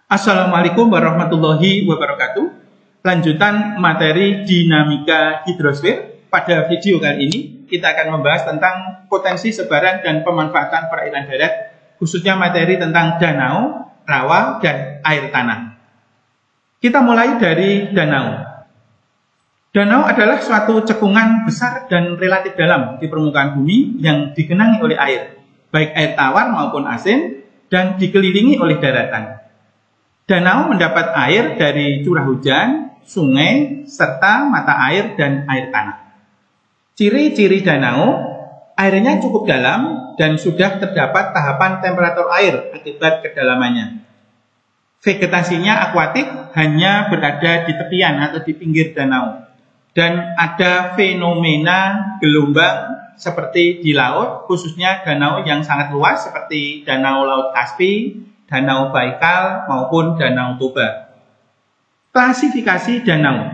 Assalamualaikum warahmatullahi wabarakatuh. Lanjutan materi dinamika hidrosfer. Pada video kali ini kita akan membahas tentang potensi sebaran dan pemanfaatan perairan darat, khususnya materi tentang danau, rawa, dan air tanah. Kita mulai dari danau. Danau adalah suatu cekungan besar dan relatif dalam di permukaan bumi yang digenangi oleh air, baik air tawar maupun asin, dan dikelilingi oleh daratan. Danau mendapat air dari curah hujan, sungai, serta mata air dan air tanah. Ciri-ciri danau, airnya cukup dalam dan sudah terdapat tahapan temperatur air akibat kedalamannya. Vegetasinya akuatik, hanya berada di tepian atau di pinggir danau. Dan ada fenomena gelombang seperti di laut, khususnya danau yang sangat luas seperti Danau Laut Kaspi, Danau Baikal maupun Danau Toba. Klasifikasi danau.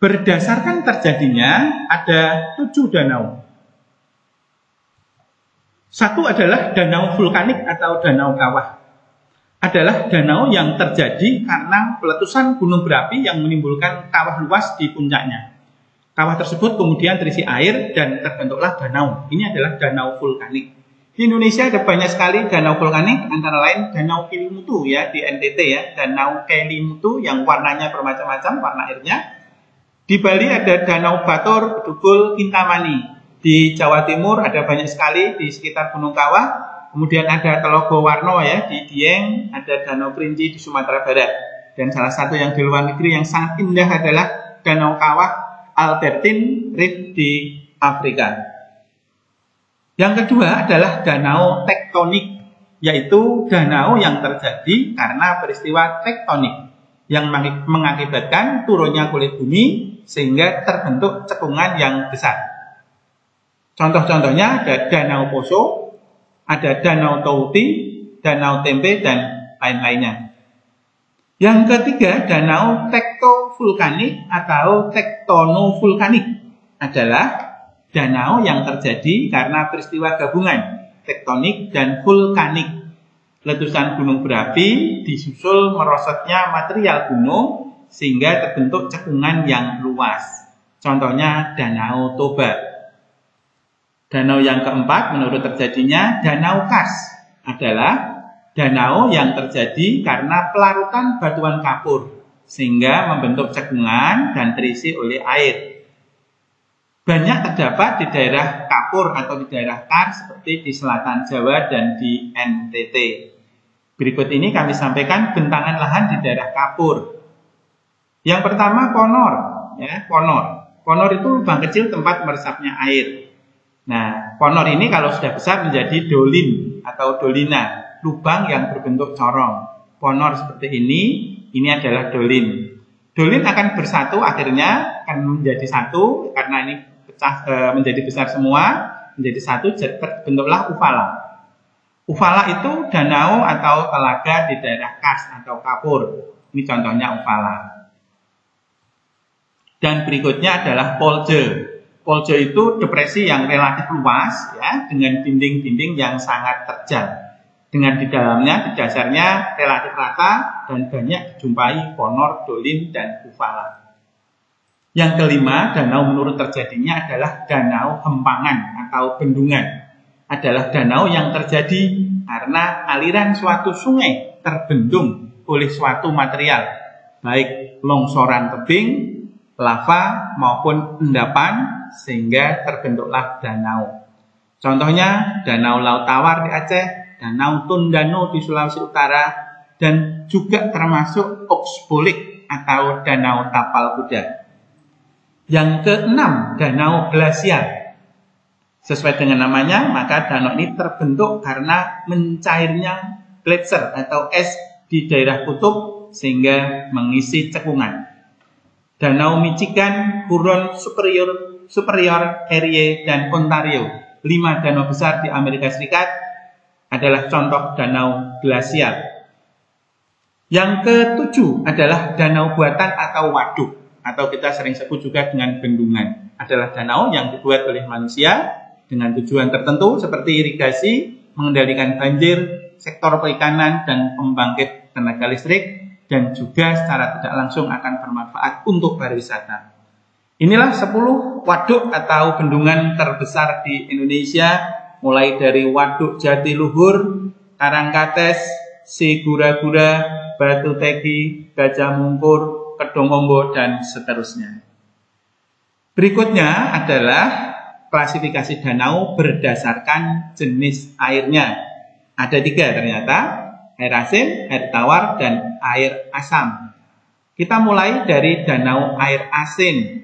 Berdasarkan terjadinya ada 7 danau. Satu adalah danau vulkanik atau danau kawah. Adalah danau yang terjadi karena peletusan gunung berapi yang menimbulkan kawah luas di puncaknya. Kawah tersebut kemudian terisi air dan terbentuklah danau. Ini adalah danau vulkanik. Di Indonesia ada banyak sekali danau vulkanik, antara lain Danau Kelimutu ya di NTT ya, Danau Kelimutu yang warnanya bermacam-macam warna airnya. Di Bali ada Danau Batur, Bedugul, Kintamani. Di Jawa Timur ada banyak sekali di sekitar Gunung Kawah. Kemudian ada Telogo Warno ya di Dieng, ada Danau Kerinci di Sumatera Barat. Dan salah satu yang di luar negeri yang sangat indah adalah Danau Kawah Albertine Reef di Afrika. Yang kedua adalah danau tektonik, yaitu danau yang terjadi karena peristiwa tektonik yang mengakibatkan turunnya kulit bumi sehingga terbentuk cekungan yang besar. Contoh-contohnya ada Danau Poso, ada Danau Touti, Danau Tempe, dan lain-lainnya. Yang ketiga, danau tektovulkanik atau tektonovulkanik adalah danau yang terjadi karena peristiwa gabungan tektonik dan vulkanik. Letusan gunung berapi disusul merosotnya material gunung sehingga terbentuk cekungan yang luas. Contohnya Danau Toba. Danau yang keempat menurut terjadinya Danau Kars adalah danau yang terjadi karena pelarutan batuan kapur sehingga membentuk cekungan dan terisi oleh air. Banyak terdapat di daerah Kapur atau di daerah Kars seperti di selatan Jawa dan di NTT. Berikut ini kami sampaikan bentangan lahan di daerah Kapur. Yang pertama konor, ya, konor. Konor itu lubang kecil tempat meresapnya air. Nah, konor ini kalau sudah besar menjadi dolin atau dolina, lubang yang berbentuk corong. Konor seperti ini adalah dolin. Dolin akan bersatu akhirnya akan menjadi satu karena ini menjadi besar semua, menjadi satu, terbentuklah Ufala. Ufala itu danau atau telaga di daerah Kars atau Kapur. Ini contohnya Ufala. Dan berikutnya adalah Polje. Polje itu depresi yang relatif luas ya, dengan dinding-dinding yang sangat terjal. Dengan di dalamnya, di dasarnya relatif rata dan banyak dijumpai konor, dolin, dan Ufala. Yang kelima, danau menurut terjadinya adalah danau hempangan atau bendungan. Adalah danau yang terjadi karena aliran suatu sungai terbendung oleh suatu material, baik longsoran tebing, lava, maupun endapan, sehingga terbentuklah danau. Contohnya, Danau Laut Tawar di Aceh, Danau Tondano di Sulawesi Utara, dan juga termasuk Oxbolik atau Danau Tapal Kuda. Yang keenam, danau glasial. Sesuai dengan namanya, maka danau ini terbentuk karena mencairnya gletser atau es di daerah kutub sehingga mengisi cekungan. Danau Michigan, Huron Superior, Erie, dan Ontario, 5 danau besar di Amerika Serikat, adalah contoh danau glasial. Yang ketujuh adalah danau buatan atau waduk, atau kita sering sebut juga dengan bendungan. Adalah danau yang dibuat oleh manusia dengan tujuan tertentu seperti irigasi, mengendalikan banjir, sektor perikanan, dan pembangkit tenaga listrik dan juga secara tidak langsung akan bermanfaat untuk pariwisata. Inilah 10 waduk atau bendungan terbesar di Indonesia, mulai dari Waduk Jatiluhur, Karangkates, Sigura-gura, Batu Tegi, Gajah Mungkur, Kedongombo, dan seterusnya. Berikutnya adalah klasifikasi danau berdasarkan jenis airnya. Ada 3 ternyata, air asin, air tawar, dan air asam. Kita mulai dari danau air asin.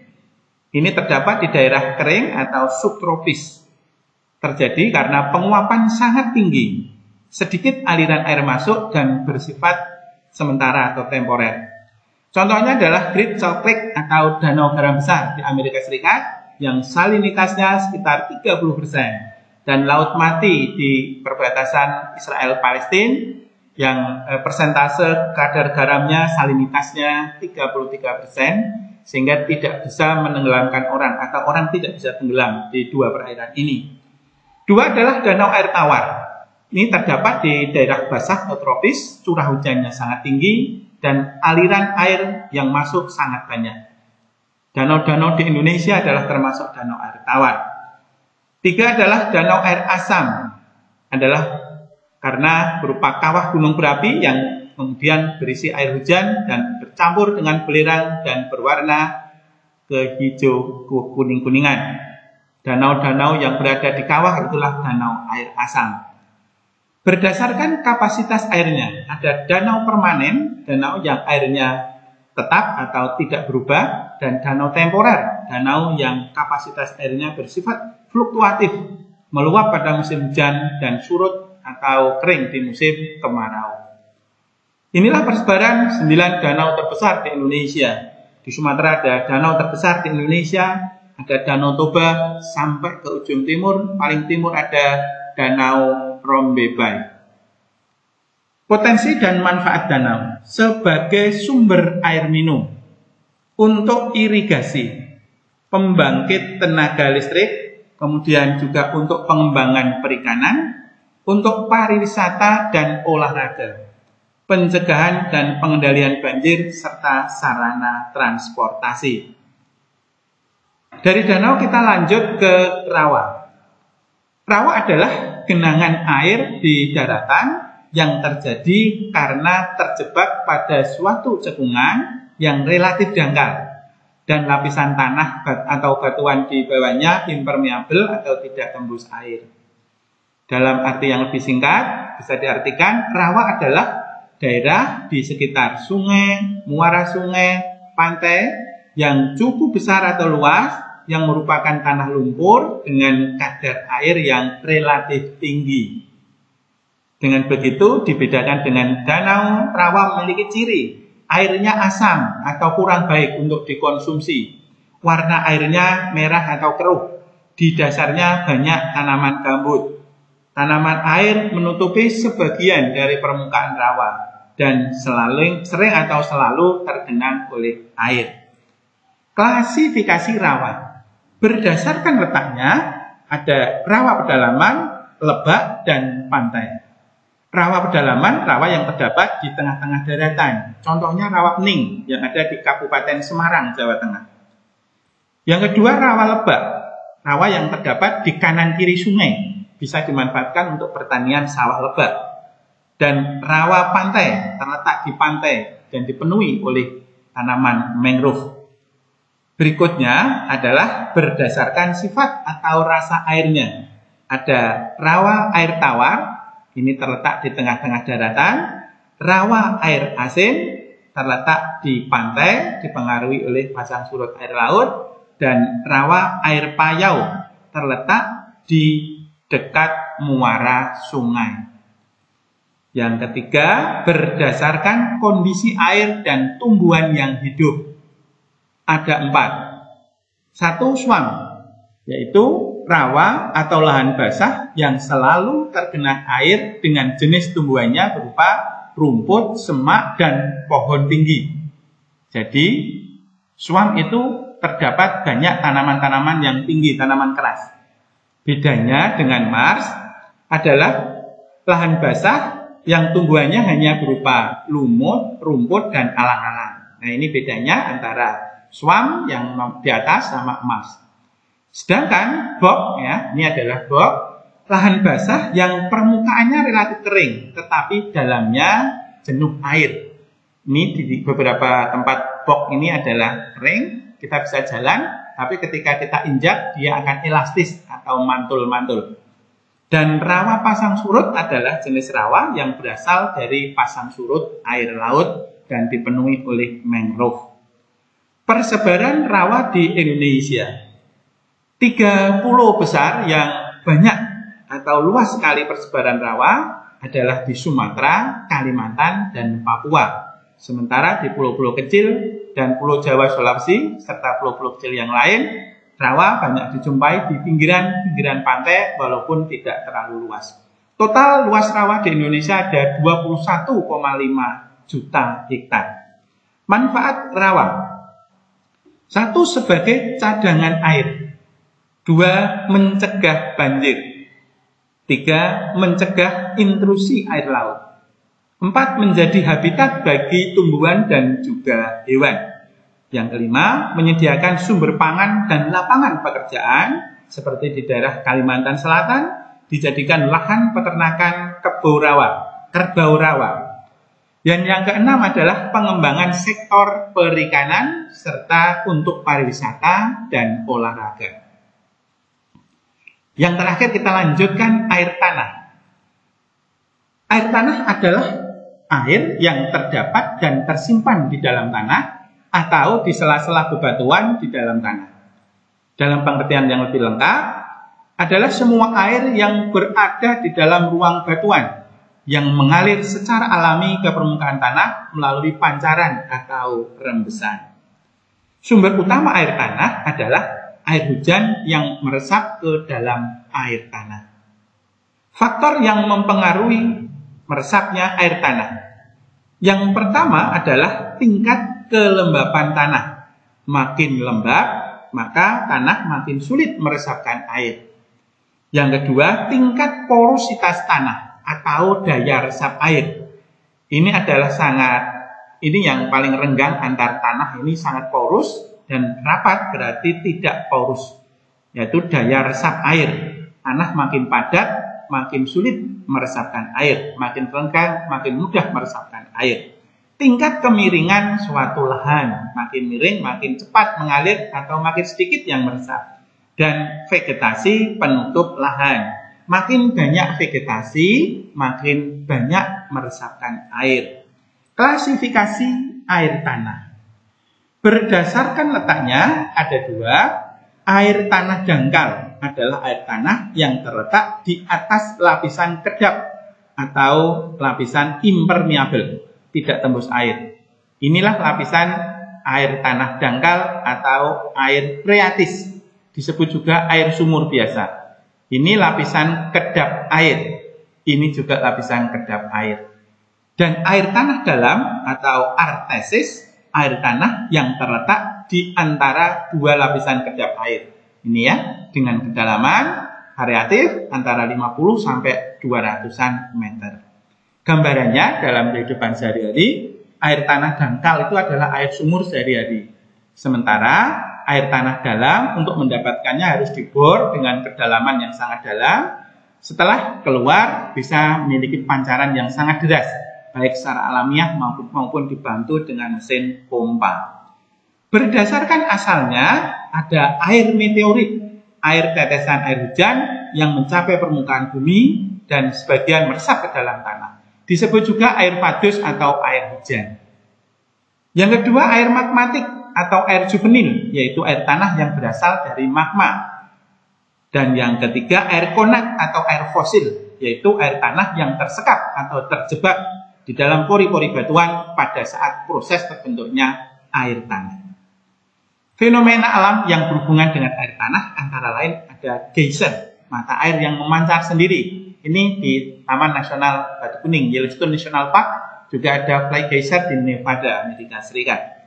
Ini terdapat di daerah kering atau subtropis. Terjadi karena penguapan sangat tinggi. Sedikit aliran air masuk dan bersifat sementara atau temporer. Contohnya adalah Great Salt Lake atau Danau Garam Besar di Amerika Serikat yang salinitasnya sekitar 30%, dan Laut Mati di perbatasan Israel-Palestina yang persentase kadar garamnya, salinitasnya 33%, sehingga tidak bisa menenggelamkan orang atau orang tidak bisa tenggelam di 2 perairan ini. 2 adalah danau air tawar. Ini terdapat di daerah basah atau tropis, curah hujannya sangat tinggi dan aliran air yang masuk sangat banyak. Danau-danau di Indonesia adalah termasuk danau air tawar. 3 adalah danau air asam. Adalah karena berupa kawah gunung berapi yang kemudian berisi air hujan dan bercampur dengan belerang dan berwarna kehijau kuning-kuningan. Danau-danau yang berada di kawah itulah danau air asam. Berdasarkan kapasitas airnya, ada danau permanen, danau yang airnya tetap atau tidak berubah, dan danau temporer, danau yang kapasitas airnya bersifat fluktuatif, meluap pada musim hujan dan surut atau kering di musim kemarau. Inilah persebaran 9 danau terbesar di Indonesia. Di Sumatera ada danau terbesar di Indonesia, ada Danau Toba sampai ke ujung timur, paling timur ada Danau Rombebai. Potensi dan manfaat danau sebagai sumber air minum, untuk irigasi, pembangkit tenaga listrik, kemudian juga untuk pengembangan perikanan, untuk pariwisata dan olahraga, pencegahan dan pengendalian banjir, serta sarana transportasi. Dari danau kita lanjut ke rawa. Rawa adalah genangan air di daratan yang terjadi karena terjebak pada suatu cekungan yang relatif dangkal dan lapisan tanah atau batuan di bawahnya impermeable atau tidak tembus air. Dalam arti yang lebih singkat, bisa diartikan rawa adalah daerah di sekitar sungai, muara sungai, pantai yang cukup besar atau luas, yang merupakan tanah lumpur dengan kadar air yang relatif tinggi. Dengan begitu dibedakan dengan danau, rawa memiliki ciri airnya asam atau kurang baik untuk dikonsumsi. Warna airnya merah atau keruh. Di dasarnya banyak tanaman gambut. Tanaman air menutupi sebagian dari permukaan rawa dan sering atau selalu tergenang oleh air. Klasifikasi rawa. Berdasarkan letaknya ada rawa pedalaman, lebak, dan pantai. Rawa pedalaman, rawa yang terdapat di tengah-tengah daratan. Contohnya rawa Pening yang ada di Kabupaten Semarang, Jawa Tengah. Yang kedua rawa lebak, rawa yang terdapat di kanan kiri sungai, bisa dimanfaatkan untuk pertanian sawah lebak. Dan rawa pantai, terletak di pantai dan dipenuhi oleh tanaman mangrove. Berikutnya adalah berdasarkan sifat atau rasa airnya. Ada rawa air tawar, ini terletak di tengah-tengah daratan. Rawa air asin terletak di pantai, dipengaruhi oleh pasang surut air laut. Dan rawa air payau terletak di dekat muara sungai. Yang ketiga, berdasarkan kondisi air dan tumbuhan yang hidup. Ada 4. 1, swamp, yaitu rawa atau lahan basah yang selalu tergenang air dengan jenis tumbuhannya berupa rumput, semak, dan pohon tinggi. Jadi, swamp itu terdapat banyak tanaman-tanaman yang tinggi, tanaman keras. Bedanya dengan Mars adalah lahan basah yang tumbuhannya hanya berupa lumut, rumput, dan alang-alang. Nah, ini bedanya antara swamp yang di atas sama emas. Sedangkan bog, ya, ini adalah bog, lahan basah yang permukaannya relatif kering, tetapi dalamnya jenuh air. Ini di beberapa tempat bog ini adalah kering, kita bisa jalan, tapi ketika kita injak, dia akan elastis atau mantul-mantul. Dan rawa pasang surut adalah jenis rawa yang berasal dari pasang surut air laut dan dipenuhi oleh mangrove. Persebaran rawa di Indonesia. 3 pulau besar yang banyak atau luas sekali persebaran rawa adalah di Sumatera, Kalimantan, dan Papua. Sementara di pulau-pulau kecil dan Pulau Jawa, Sulawesi, serta pulau-pulau kecil yang lain, rawa banyak dijumpai di pinggiran pantai walaupun tidak terlalu luas. Total luas rawa di Indonesia ada 21,5 juta hektar. Manfaat rawa. 1. Sebagai cadangan air. 2. Mencegah banjir. 3. Mencegah intrusi air laut. 4. Menjadi habitat bagi tumbuhan dan juga hewan. Yang kelima, menyediakan sumber pangan dan lapangan pekerjaan seperti di daerah Kalimantan Selatan dijadikan lahan peternakan kerbau rawa. Dan yang keenam adalah pengembangan sektor perikanan serta untuk pariwisata dan olahraga. Yang terakhir kita lanjutkan air tanah. Air tanah adalah air yang terdapat dan tersimpan di dalam tanah atau di sela-sela bebatuan di dalam tanah. Dalam pengertian yang lebih lengkap, adalah semua air yang berada di dalam ruang batuan yang mengalir secara alami ke permukaan tanah melalui pancaran atau rembesan. Sumber utama air tanah adalah air hujan yang meresap ke dalam air tanah. Faktor yang mempengaruhi meresapnya air tanah. Yang pertama adalah tingkat kelembapan tanah. Makin lembab, maka tanah makin sulit meresapkan air. Yang kedua, tingkat porositas tanah atau daya resap air. Ini adalah ini yang paling renggang antar tanah ini sangat porus dan rapat berarti tidak porus, yaitu daya resap air. Tanah makin padat, makin sulit meresapkan air, makin renggang, makin mudah meresapkan air. Tingkat kemiringan suatu lahan, makin miring, makin cepat mengalir atau makin sedikit yang meresap. Dan vegetasi penutup lahan. Makin banyak vegetasi, makin banyak meresapkan air. Klasifikasi air tanah. Berdasarkan letaknya ada 2. Air tanah dangkal adalah air tanah yang terletak di atas lapisan kedap atau lapisan impermeable, tidak tembus air. Inilah lapisan air tanah dangkal atau air freatis, disebut juga air sumur biasa. Ini lapisan kedap air, ini juga lapisan kedap air. Dan air tanah dalam atau artesis, air tanah yang terletak di antara 2 lapisan kedap air. Ini ya, dengan kedalaman variatif antara 50 sampai 200-an meter. Gambarannya dalam kehidupan sehari-hari, air tanah dangkal itu adalah air sumur sehari-hari. Sementara air tanah dalam untuk mendapatkannya harus dibor dengan kedalaman yang sangat dalam. Setelah keluar bisa memiliki pancaran yang sangat deras, baik secara alamiah maupun dibantu dengan mesin pompa. Berdasarkan asalnya ada air meteorit, air tetesan air hujan yang mencapai permukaan bumi dan sebagian meresap ke dalam tanah. Disebut juga air padus atau air hujan. Yang kedua, air magmatik atau air juvenil, yaitu air tanah yang berasal dari magma. Dan yang ketiga, air konak atau air fosil, yaitu air tanah yang tersekap atau terjebak di dalam pori-pori batuan pada saat proses terbentuknya air tanah. Fenomena alam yang berhubungan dengan air tanah antara lain ada geyser, mata air yang memancar sendiri. Ini di Taman Nasional Batu Kuning, Yellowstone National Park, juga ada fly geyser di Nevada, Amerika Serikat.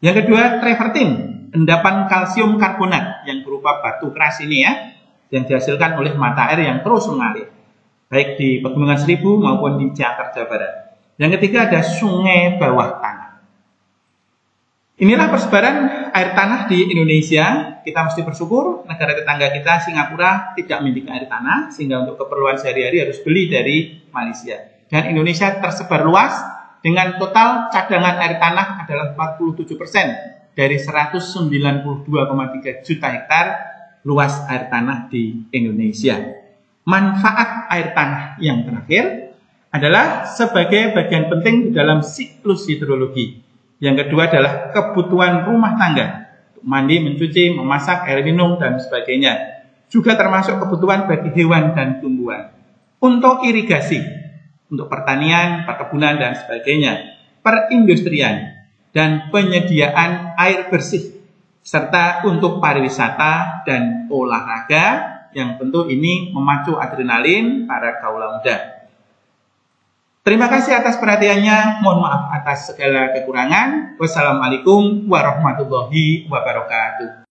Yang kedua, travertin, endapan kalsium karbonat yang berupa batu keras ini ya, yang dihasilkan oleh mata air yang terus mengalir. baik di Pegunungan Seribu maupun di Ciater, Jawa Barat. Yang ketiga ada sungai bawah tanah. Inilah persebaran air tanah di Indonesia. Kita mesti bersyukur negara tetangga kita Singapura tidak memiliki air tanah, sehingga untuk keperluan sehari-hari harus beli dari Malaysia. Dan Indonesia tersebar luas dengan total cadangan air tanah adalah 47% dari 192,3 juta hektar luas air tanah di Indonesia. Manfaat air tanah yang terakhir adalah sebagai bagian penting di dalam siklus hidrologi. Yang kedua adalah kebutuhan rumah tangga, mandi, mencuci, memasak, air minum, dan sebagainya. Juga termasuk kebutuhan bagi hewan dan tumbuhan. Untuk irigasi, untuk pertanian, perkebunan, dan sebagainya. Perindustrian, dan penyediaan air bersih. Serta untuk pariwisata dan olahraga, yang tentu ini memacu adrenalin para kaula muda. Terima kasih atas perhatiannya. Mohon maaf atas segala kekurangan. Wassalamualaikum warahmatullahi wabarakatuh.